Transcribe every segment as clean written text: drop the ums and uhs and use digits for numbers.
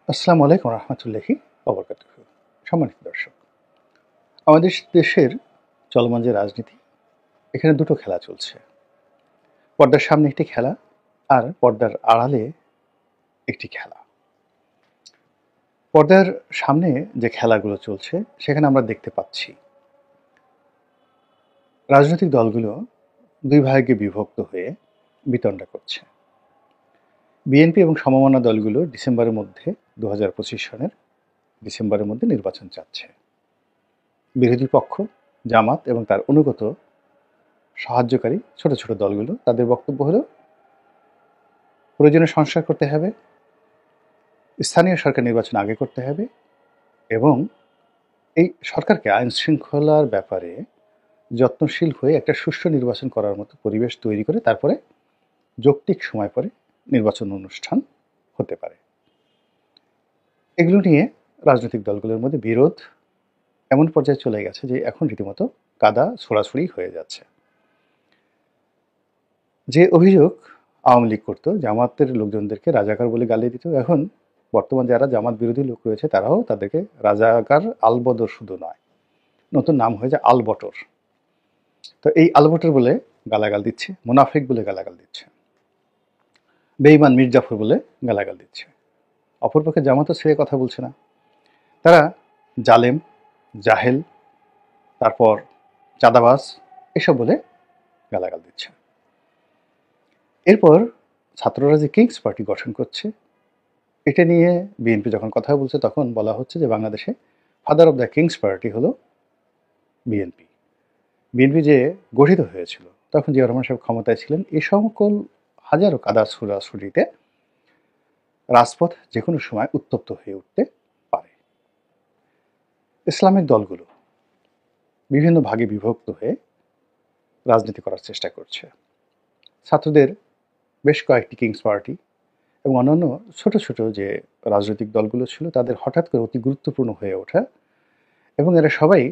আসসালামু আলাইকুম রহমতুল্লাহি ওবরকাতুহু। সম্মানিত দর্শক, আমাদের দেশের চলমান যে রাজনীতি, এখানে দুটো খেলা চলছে। পর্দার সামনে একটি খেলা, আর পর্দার আড়ালে একটি খেলা। পর্দার সামনে যে খেলাগুলো চলছে সেখানে আমরা দেখতে পাচ্ছি রাজনৈতিক দলগুলো দুই ভাগে বিভক্ত হয়ে বিতণ্ডা করছে। বিএনপি এবং সমমনা দলগুলো ডিসেম্বরের মধ্যে 2025 সনের ডিসেম্বরের মধ্যে নির্বাচন চাচ্ছে। বিরোধী পক্ষ জামাত এবং তার অনুগত সাহায্যকারী ছোট ছোট দলগুলো, তাদের বক্তব্য হলো প্রয়োজনে সংস্কার করতে হবে, স্থানীয় সরকার নির্বাচন আগে করতে হবে, এবং এই সরকারকে আইন শৃঙ্খলার ব্যাপারে যত্নশীল হয়ে একটা সুষ্ঠু নির্বাচন করার মতো পরিবেশ তৈরি করে তারপরে যৌক্তিক সময় পরে নির্বাচন অনুষ্ঠান হতে পারে। এগুলো নিয়ে রাজনৈতিক দলগুলোর মধ্যে বিরোধ এমন পর্যায়ে চলে গেছে যে এখন রীতিমতো কাদা ছোড়াছুড়ি হয়ে যাচ্ছে। যে অভিযোগ আওয়ামী লীগ করতো জামাতের লোকজনদেরকে রাজাকার বলে গালি দিত, এখন বর্তমান যারা জামাত বিরোধী লোক রয়েছে তারাও তাদেরকে রাজাকার আলবদর শুধু নয়, নতুন নাম হয়েছে আলবটর। তো এই আলবটর বলে গালাগাল দিচ্ছে, মুনাফিক বলে গালাগাল দিচ্ছে, বেঈমান মির্জাফর বলে গালাগাল দিচ্ছে। অপরপক্ষে জামাতও ছেড়ে কথা বলছে না, তারা জালেম, জাহেল, তারপর চাঁদাবাজ এসব বলে গালাগাল দিচ্ছে। এরপর ছাত্ররা যে কিংস পার্টি গঠন করছে, এটা নিয়ে বিএনপি যখন কথা বলছে তখন বলা হচ্ছে যে বাংলাদেশে father of the kings party হলো বিএনপি। বিএনপি যে গঠিত হয়েছিল তখন জিয়া রহমান সাহেব ক্ষমতায় ছিলেন, এই সকল হাজারো কাদা ছোড়াছুড়িতে রাজপথ যে কোনো সময় উত্তপ্ত হয়ে উঠতে পারে। ইসলামিক দলগুলো বিভিন্ন ভাগে বিভক্ত হয়ে রাজনীতি করার চেষ্টা করছে। ছাত্রদের বেশ কয়েকটি কিংস পার্টি এবং অন্যান্য ছোট ছোট যে রাজনৈতিক দলগুলো ছিল তাদের হঠাৎ করে অতি গুরুত্বপূর্ণ হয়ে ওঠা, এবং এরা সবাই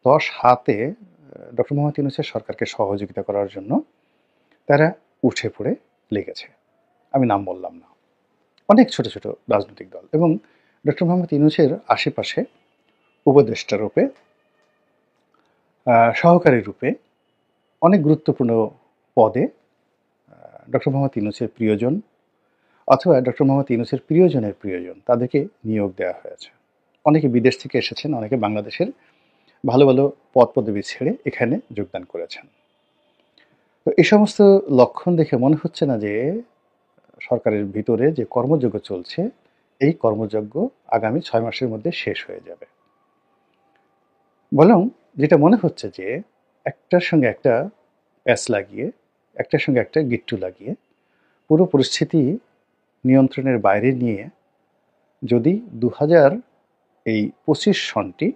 10 হাতে ডক্টর মোহাম্মদ ইউনূসের সরকারকে সহযোগিতা করার জন্য তারা উঠে পড়ে লেগেছে। আমি নাম বললাম না, অনেক ছোট ছোট রাজনৈতিক দল এবং ডক্টর মোহাম্মদ ইউনূসের আশেপাশে উপদেষ্টা রূপে, সহকারী রূপে অনেক গুরুত্বপূর্ণ পদে ডক্টর মোহাম্মদ ইউনূসের প্রিয়জন অথবা ডক্টর মোহাম্মদ ইউনূসের প্রিয়জনের প্রিয়জন তাদেরকে নিয়োগ দেওয়া হয়েছে। অনেকে বিদেশ থেকে এসেছেন, অনেকে বাংলাদেশের ভালো ভালো পদ পদবি ছেড়ে এখানে যোগদান করেছেন। তো এই সমস্ত লক্ষণ দেখে মনে হচ্ছে না যে সরকারের ভিতরে যে কর্মযজ্ঞ চলছে এই কর্মযজ্ঞ আগামী 6 মাসের মধ্যে শেষ হয়ে যাবে। বরং যেটা মনে হচ্ছে যে একটার সঙ্গে একটা প্যাচ লাগিয়ে, একটার সঙ্গে একটা গিট্টু লাগিয়ে পুরো পরিস্থিতি নিয়ন্ত্রণের বাইরে নিয়ে যদি 2025 সনটি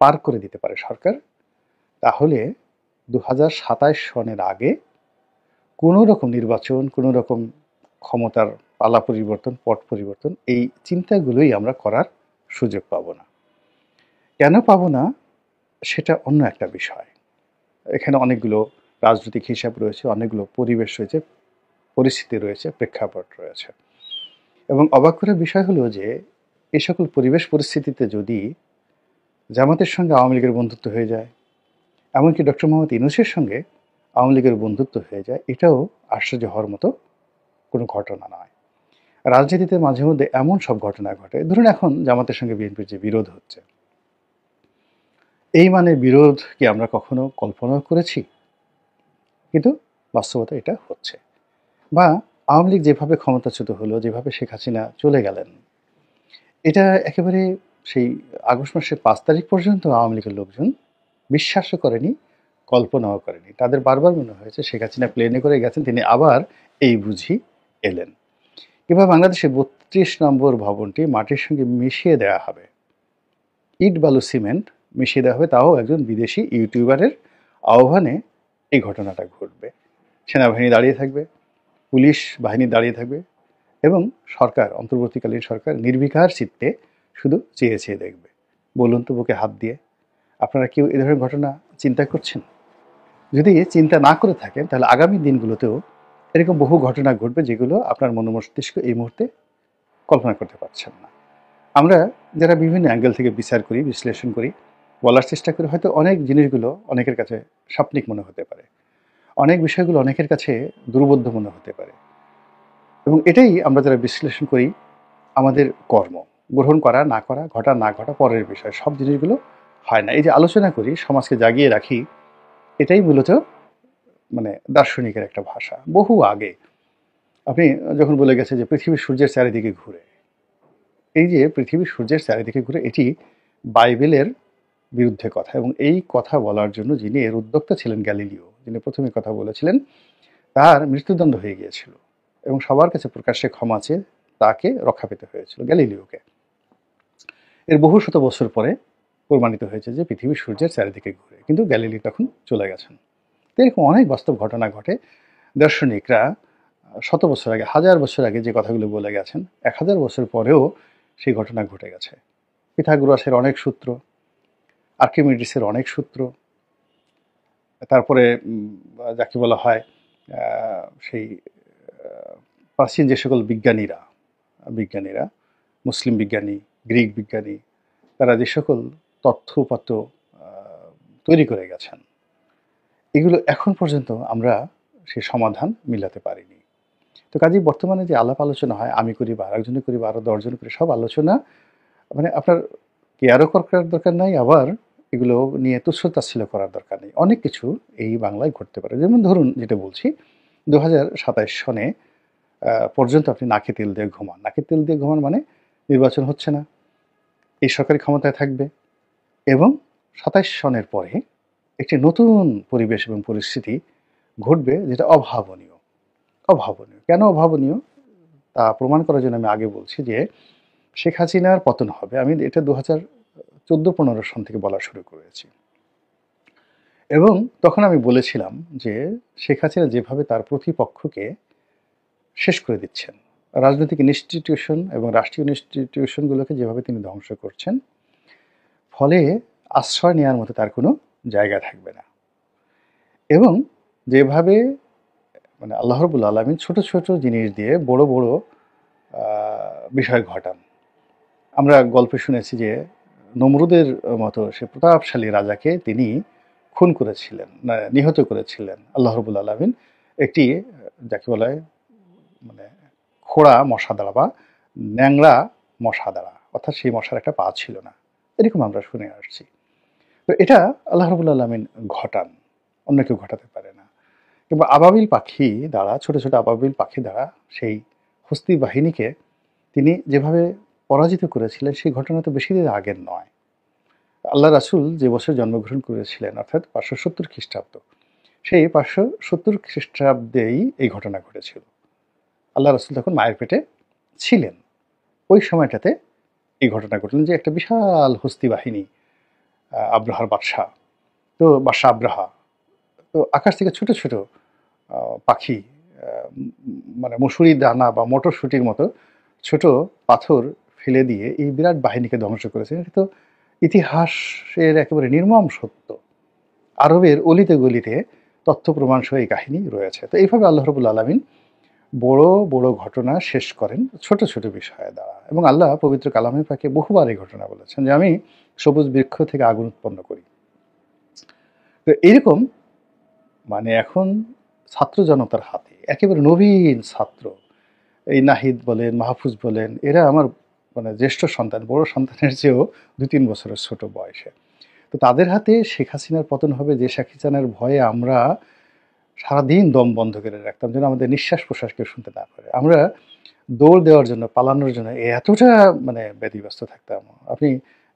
পার করে দিতে পারে সরকার, তাহলে 2027 সনের আগে কোনো রকম নির্বাচন, কোনো রকম ক্ষমতার পালা পরিবর্তন, পট পরিবর্তন, এই চিন্তাগুলোই আমরা করার সুযোগ পাব না। কেন পাব না সেটা অন্য একটা বিষয়। এখানে অনেকগুলো রাজনৈতিক হিসাব রয়েছে, অনেকগুলো পরিবেশ রয়েছে, পরিস্থিতি রয়েছে, প্রেক্ষাপট রয়েছে। এবং অবাক করার বিষয় হলো যে এই সকল পরিবেশ পরিস্থিতিতে যদি জামাতের সঙ্গে আওয়ামী লীগের বন্ধুত্ব হয়ে যায়, এমনকি ডক্টর মোহাম্মদ ইউনূসের সঙ্গে আওয়ামী লীগের বন্ধুত্ব হয়ে যায়, এটাও আশ্চর্য হওয়ার মতো কোনো ঘটনা নয়। রাজনীতিতে মাঝে মধ্যে এমন সব ঘটনা ঘটে। ধরুন এখন জামাতের সঙ্গে বিএনপির যে বিরোধ হচ্ছে, এই মানে বিরোধ কি আমরা কখনো কল্পনা করেছি? কিন্তু বাস্তবতা এটা হচ্ছে। বা আওয়ামী লীগ যেভাবে ক্ষমতাচ্যুত হলো, যেভাবে শেখ হাসিনা চলে গেলেন, এটা একেবারে সেই আগস্ট মাসের 5 তারিখ পর্যন্ত আওয়ামী লীগের লোকজন বিশ্বাসও করেনি, কল্পনাও করেনি। তাদের বারবার মনে হয়েছে শেখ হাসিনা প্লেনে করে গেছেন, তিনি আবার এই বুঝি এলেন। এবার বাংলাদেশে 32 নম্বর ভবনটি মাটির সঙ্গে মিশিয়ে দেওয়া হবে, ইট বালু সিমেন্ট মিশিয়ে দেওয়া হবে, তাও একজন বিদেশি ইউটিউবারের আহ্বানে এই ঘটনাটা ঘটবে। সেনাবাহিনী দাঁড়িয়ে থাকবে, পুলিশ বাহিনী দাঁড়িয়ে থাকবে, এবং সরকার, অন্তর্বর্তীকালীন সরকার নির্বিকার চিত্তে শুধু চেয়ে চেয়ে দেখবে। বলুন তো বুকে হাত দিয়ে, আপনারা কেউ এ ধরনের ঘটনা চিন্তা করছেন? যদি চিন্তা না করে থাকেন তাহলে আগামী দিনগুলোতেও এরকম বহু ঘটনা ঘটবে যেগুলো আপনার মনোমস্তিষ্ক এই মুহূর্তে কল্পনা করতে পারছেন না। আমরা যারা বিভিন্ন অ্যাঙ্গেল থেকে বিচার করি, বিশ্লেষণ করি, বলার চেষ্টা করি, হয়তো অনেক জিনিসগুলো অনেকের কাছে স্বপ্নিক মনে হতে পারে, অনেক বিষয়গুলো অনেকের কাছে দুর্বোধ্য মনে হতে পারে, এবং এটাই আমরা যারা বিশ্লেষণ করি আমাদের কর্ম। গ্রহণ করা না করা, ঘটা না ঘটা পরের বিষয়, সব জিনিসগুলো হয় না। এই যে আলোচনা করি, সমাজকে জাগিয়ে রাখি, এটাই মূলত মানে দার্শনিকের একটা ভাষা। বহু আগে আপনি যখন বলে গেছে যে পৃথিবী সূর্যের চারিদিকে ঘুরে, এই যে পৃথিবী সূর্যের চারিদিকে ঘুরে, এটি বাইবেলের বিরুদ্ধে কথা, এবং এই কথা বলার জন্য যিনি এর উদ্যোক্তা ছিলেন, গ্যালিলিও, যিনি প্রথমে কথা বলেছিলেন, তার মৃত্যুদণ্ড হয়ে গিয়েছিল এবং সবার কাছে প্রকাশ্যে ক্ষমা চেয়ে তাকে রক্ষা পেতে হয়েছিল, গ্যালিলিওকে। এর বহু শত বছর পরে প্রমাণিত হয়েছে যে পৃথিবী সূর্যের চারিদিকে ঘুরে, কিন্তু গ্যালিলিও তখন চলে গেছেন। তো এরকম অনেক বাস্তব ঘটনা ঘটে। দার্শনিকরা শত বছর আগে, হাজার বছর আগে যে কথাগুলো বলে গেছেন, 1000 বছর পরেও সেই ঘটনা ঘটে গেছে। পিথাগোরাসের অনেক সূত্র, আর্কিমিডিসের অনেক সূত্র, তারপরে যাকে বলা হয় সেই প্রাচীন যে সকল বিজ্ঞানীরা, মুসলিম বিজ্ঞানী, গ্রিক বিজ্ঞানী, তারা যে সকল তথ্য উপাত্ত তৈরি করে গেছেন, এগুলো এখন পর্যন্ত আমরা সেই সমাধান মিলাতে পারিনি। তো কাজেই বর্তমানে যে আলাপ আলোচনা হয়, আমি করি বা আরেকজনে করি বা আরও 10 জন করি, সব আলোচনা মানে আপনার কেয়ারও করার দরকার নাই, আবার এগুলো নিয়ে তুচ্ছ-তাচ্ছিল্য করার দরকার নেই। অনেক কিছু এই বাংলায় ঘটতে পারে। যেমন ধরুন, যেটা বলছি, 2027 সনে পর্যন্ত আপনি নাকে তেল দিয়ে ঘুমান। নাকে তেল দিয়ে ঘুমান মানে নির্বাচন হচ্ছে না, এই সরকারি ক্ষমতায় থাকবে, এবং 27 সনের পরে একটি নতুন পরিবেশ এবং পরিস্থিতি ঘটবে, যেটা অভাবনীয়। কেন অভাবনীয় তা প্রমাণ করার জন্য আমি আগে বলছি যে শেখ হাসিনার পতন হবে। আমি এটা 2014-15 সন থেকে বলা শুরু করেছি, এবং তখন আমি বলেছিলাম যে শেখ হাসিনা যেভাবে তার প্রতিপক্ষকে শেষ করে দিচ্ছেন, রাজনৈতিক ইনস্টিটিউশন এবং রাষ্ট্রীয় ইনস্টিটিউশনগুলোকে যেভাবে তিনি ধ্বংস করছেন, ফলে আশ্রয় নেওয়ার মতো তার কোনো জায়গা থাকবে না। এবং যেভাবে মানে আল্লাহ রাব্বুল আলামিন ছোট ছোট জিনিস দিয়ে বড় বড় বিষয় ঘটান। আমরা গল্পে শুনেছি যে নমরুদের মতো সে প্রতাপশালী রাজাকে তিনি খুন করেছিলেন, নিহত করেছিলেন আল্লাহ রাব্বুল আলামিন একটি যাকে বলা হয় মানে খোড়া মশা দ্বারা বা ন্যাংরা মশা দ্বারা, অর্থাৎ সেই মশার একটা পা ছিল না, এরকম আমরা শুনে আসছি। তো এটা আল্লাহ রাব্বুল আলামিন ঘটান, অন্য কেউ ঘটাতে পারে না। কিংবা আবাবিল পাখি দ্বারা, ছোট ছোট আবাবিল পাখি দ্বারা সেই হস্তি বাহিনীকে তিনি যেভাবে পরাজিত করেছিলেন, সেই ঘটনা তো বেশি দিন আগের নয়। আল্লাহ রাসূল যে বছর জন্মগ্রহণ করেছিলেন, অর্থাৎ 570 খ্রিস্টাব্দ, সেই 570 খ্রিস্টাব্দেই এই ঘটনা ঘটেছিল। আল্লাহ রাসূল তখন মায়ের পেটে ছিলেন। ওই সময়টাতে এই ঘটনা ঘটলেন যে একটা বিশাল হস্তি বাহিনী, আব্রাহার বাদশাহ, তো বাদশাহ আব্রাহা, তো আকাশ থেকে ছোট ছোট পাখি, মানে মসুরি দানা বা মটরশুঁটির মতো ছোট পাথর ফেলে দিয়ে এই বিরাট বাহিনীকে ধ্বংস করেছেন। এটা তো ইতিহাসের একেবারে নির্মম সত্য। আরবের অলিতে গলিতে তথ্য প্রমাণ সহ এই কাহিনী রয়েছে। তো এইভাবে আল্লাহ রাব্বুল আলামিন বড় বড় ঘটনা শেষ করেন ছোট ছোট বিষয়ে দ্বারা। এবং আল্লাহ পবিত্র কালামে পাকে বহুবার এই ঘটনা বলেছেন যে আমি সবুজ বৃক্ষ থেকে আগুন উৎপন্ন করি। তো এইরকম মানে এখন ছাত্র জনতার হাতে, একেবারে নবীন ছাত্র, এই নাহিদ বলেন, মাহফুজ বলেন, এরা আমার মানে জ্যেষ্ঠ সন্তান, বড় সন্তানের চেয়েও 2-3 বছরের ছোট বয়সে। তো তাদের হাতে শেখ হাসিনার পতন হবে, যে শেখ হাসিনার ভয়ে আমরা সারাদিন দম বন্ধ করে রাখতাম, যেন আমাদের নিঃশ্বাস প্রশ্বাস কেউ শুনতে না পারে। আমরা দৌড় দেওয়ার জন্য, পালানোর জন্য এতটা মানে ব্যতিব্যস্ত থাকতাম। আপনি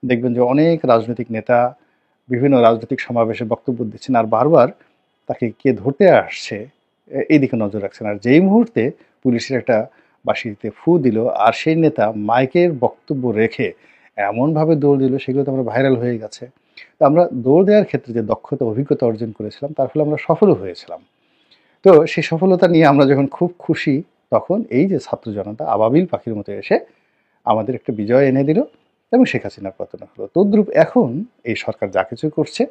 দেখবেন যে অনেক রাজনৈতিক নেতা বিভিন্ন রাজনৈতিক সমাবেশে বক্তব্য দিচ্ছেন, আর বারবার তাকে কে ধরতে আসছে এই দিকে নজর রাখছেন। আর যেই মুহূর্তে পুলিশের একটা বাঁশিতে ফু দিল, আর সেই নেতা মাইকের বক্তব্য রেখে এমনভাবে দৌড় দিল, সেগুলো তো আমরা ভাইরাল হয়ে গেছে। তো আমরা দৌড় দেওয়ার ক্ষেত্রে যে দক্ষতা, অভিজ্ঞতা অর্জন করেছিলাম, তার ফলে আমরা সফলও হয়েছিলাম। তো সেই সফলতা নিয়ে আমরা যখন খুব খুশি, তখন এই যে ছাত্র জনতা আবাবিল পাখির মতো এসে আমাদের একটা বিজয় এনে দিল এবং শেখ হাসিনার পতন হলো। তদ্রূপ এখন এই সরকার যা কিছু করছে,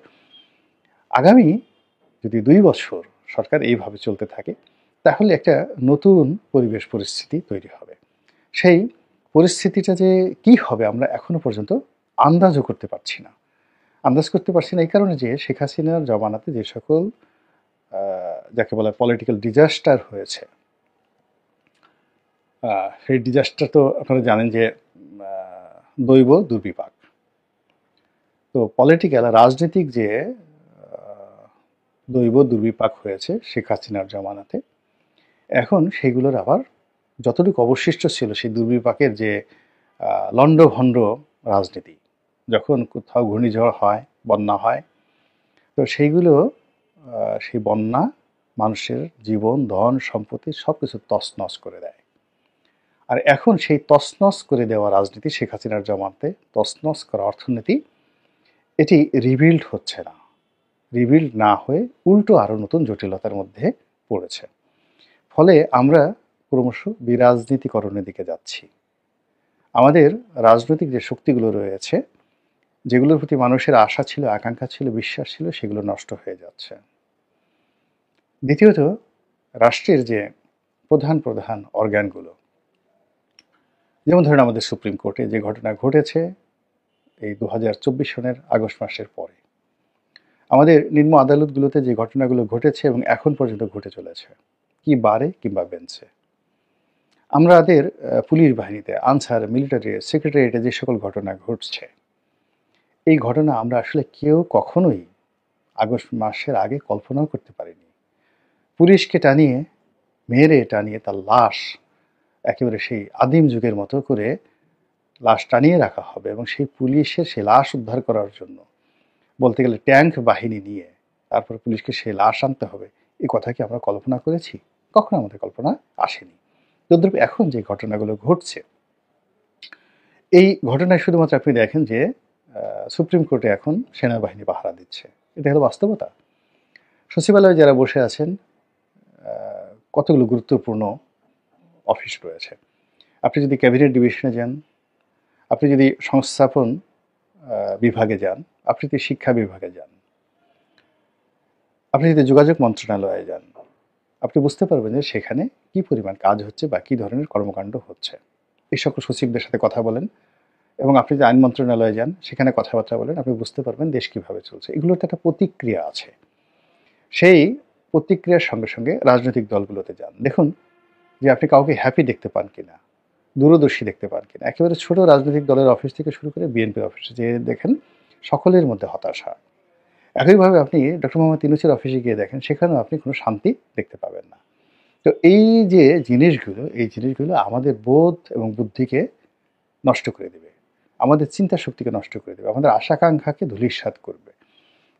আগামী যদি 2 বছর সরকার এইভাবে চলতে থাকে, তাহলে একটা নতুন পরিবেশ পরিস্থিতি তৈরি হবে। সেই পরিস্থিতিটা যে কি হবে আমরা এখনো পর্যন্ত আন্দাজও করতে পারছি না। আন্দাজ করতে পারছি না এই কারণে যে শেখ হাসিনার জমানাতে যে সকল যাকে বলা পলিটিক্যাল ডিজাস্টার হয়েছে, সেই ডিজাস্টার তো আপনারা জানেন যে দৈব দুর্বিপাক। তো পলিটিক্যাল রাজনৈতিক যে দৈব দুর্বিপাক হয়েছে শেখ হাসিনার জমানাতে, এখন সেগুলোর আবার যতটুকু অবশিষ্ট ছিল সেই দুর্বিপাকের যে লণ্ডভণ্ড রাজনীতি, যখন কোথাও ঘূর্ণিঝড় হয়, বন্যা হয়, তো সেইগুলো সেই বন্যা মানুষের জীবন, ধন, সম্পত্তি সব কিছু তছনছ করে দেয়। আর এখন সেই তছনছ করে দেওয়া রাজনীতি, শেখ হাসিনার জমানাতে তছনছ করা অর্থনীতি, এটি রিবিল্ড হচ্ছে না। রিবিল্ড না হয়ে উল্টো আরও নতুন জটিলতার মধ্যে পড়েছে। ফলে আমরা ক্রমশ বিরাজনীতিকরণের দিকে যাচ্ছি। আমাদের রাজনৈতিক যে শক্তিগুলো রয়েছে, যেগুলোর প্রতি মানুষের আশা ছিল, আকাঙ্ক্ষা ছিল, বিশ্বাস ছিল, সেগুলো নষ্ট হয়ে যাচ্ছে। দ্বিতীয়ত, রাষ্ট্রের যে প্রধান প্রধান অর্গানগুলো, যেমন ধরেন আমাদের সুপ্রিম কোর্টে যে ঘটনা ঘটেছে এই 2024 সনের আগস্ট মাসের পরে, আমাদের নিম্ন আদালতগুলোতে যে ঘটনাগুলো ঘটেছে এবং এখন পর্যন্ত ঘটে চলেছে, কি বারে কিংবা বেঞ্চে, আমাদের পুলিশ বাহিনীতে, আনসার, মিলিটারি, সেক্রেটারিয়েটে যে সকল ঘটনা ঘটছে, এই ঘটনা আমরা আসলে কেউ কখনোই আগস্ট মাসের আগে কল্পনাও করতে পারিনি। পুলিশকে টানিয়ে, মেরে টানিয়ে তার লাশ একেবারে সেই আদিম যুগের মতো করে লাশ টানিয়ে রাখা হবে এবং সেই পুলিশের সেই লাশ উদ্ধার করার জন্য বলতে গেলে ট্যাঙ্ক বাহিনী নিয়ে তারপর পুলিশকে সেই লাশ আনতে হবে, এই কথা কি আমরা কল্পনা করেছি? কখনো আমাদের কল্পনা আসেনি। তদ্রূপ এখন যে ঘটনাগুলো ঘটছে, এই ঘটনায় শুধুমাত্র আপনি দেখেন যে সুপ্রিম কোর্টে এখন সেনাবাহিনী পাহারা দিচ্ছে, এটা হলো বাস্তবতা। সচিবালয়ে যারা বসে আছেন, কতগুলো গুরুত্বপূর্ণ অফিস রয়েছে। আপনি যদি ক্যাবিনেট ডিভিশনে যান, আপনি যদি সংস্থাপন বিভাগে যান, আপনি যদি শিক্ষা বিভাগে যান, আপনি যদি যোগাযোগ মন্ত্রণালয়ে যান, আপনি বুঝতে পারবেন যে সেখানে কি পরিমাণ কাজ হচ্ছে বা কী ধরনের কর্মকাণ্ড হচ্ছে। এই সকল সচিবদের সাথে কথা বলেন এবং আপনি যদি আইন মন্ত্রণালয়ে যান, সেখানে কথাবার্তা বলেন, আপনি বুঝতে পারবেন দেশ কীভাবে চলছে। এগুলোতে একটা প্রতিক্রিয়া আছে। সেই প্রতিক্রিয়ার সঙ্গে সঙ্গে রাজনৈতিক দলগুলোতে যান, দেখুন যে আপনি কাউকে হ্যাপি দেখতে পান কিনা, দূরদর্শী দেখতে পান কিনা। একেবারে ছোট রাজনৈতিক দলের অফিস থেকে শুরু করে বিএনপির অফিসে যে দেখেন, সকলের মধ্যে হতাশা। একইভাবে আপনি ডক্টর মোহাম্মদ ইউনূসের অফিসে গিয়ে দেখেন, সেখানেও আপনি কোনো শান্তি দেখতে পাবেন না। তো এই যে জিনিসগুলো, এই জিনিসগুলো আমাদের বোধ এবং বুদ্ধিকে নষ্ট করে দেবে, আমাদের চিন্তা শক্তিকে নষ্ট করে দেবে, আমাদের আশাকাঙ্ক্ষাকে ধূলিসাৎ করবে।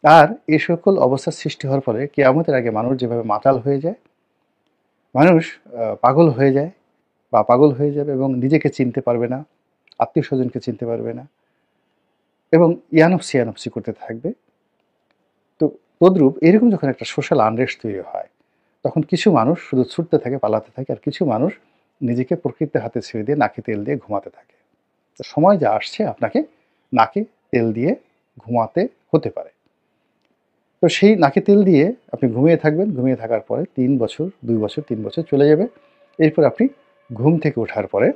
আর এই সকল অবস্থার সৃষ্টি হওয়ার ফলে কিয়ামতের আগে মানুষ যেভাবে মাতাল হয়ে যায়, মানুষ পাগল হয়ে যায় বা পাগল হয়ে যাবে এবং নিজেকে চিনতে পারবে না, আত্মীয় স্বজনকে চিনতে পারবে না এবং ইয়ানফসি করতে থাকবে। তো তদ্রূপ এরকম যখন একটা সোশ্যাল আনরেস্ট তৈরি হয়, তখন কিছু মানুষ শুধু ছুটতে থাকে, পালাতে থাকে, আর কিছু মানুষ নিজেকে প্রকৃতির হাতে ছেড়ে দিয়ে নাকে তেল দিয়ে ঘুমাতে থাকে। তো সময় যা আসছে আপনাকে নাকে তেল দিয়ে ঘুমাতে হতে পারে। তো সেই নাকে তেল দিয়ে আপনি ঘুমিয়ে থাকবেন, ঘুমিয়ে থাকার পরে 3 বছর, 2 বছর, 3 বছর চলে যাবে। এরপর আপনি ঘুম থেকে ওঠার পরে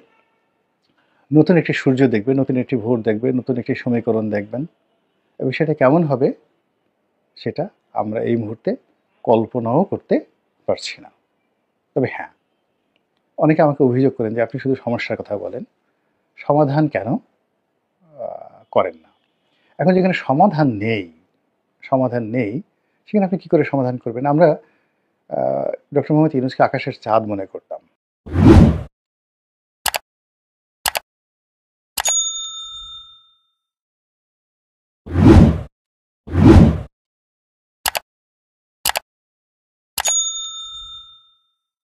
নতুন একটি সূর্য দেখবেন, নতুন একটি ভোর দেখবেন, নতুন একটি সমীকরণ দেখবেন এবং সেটা কেমন হবে সেটা আমরা এই মুহূর্তে কল্পনাও করতে পারছি না। তবে হ্যাঁ, অনেকে আমাকে অভিযোগ করেন যে আপনি শুধু সমস্যার কথা বলেন, সমাধান কেন করেন না? এখন যেখানে সমাধান নেই সেখানে আপনি কী করে সমাধান করবেন? আমরা ডক্টর মোহাম্মদ ইউনূসকে আকাশের চাঁদ মনে করতাম।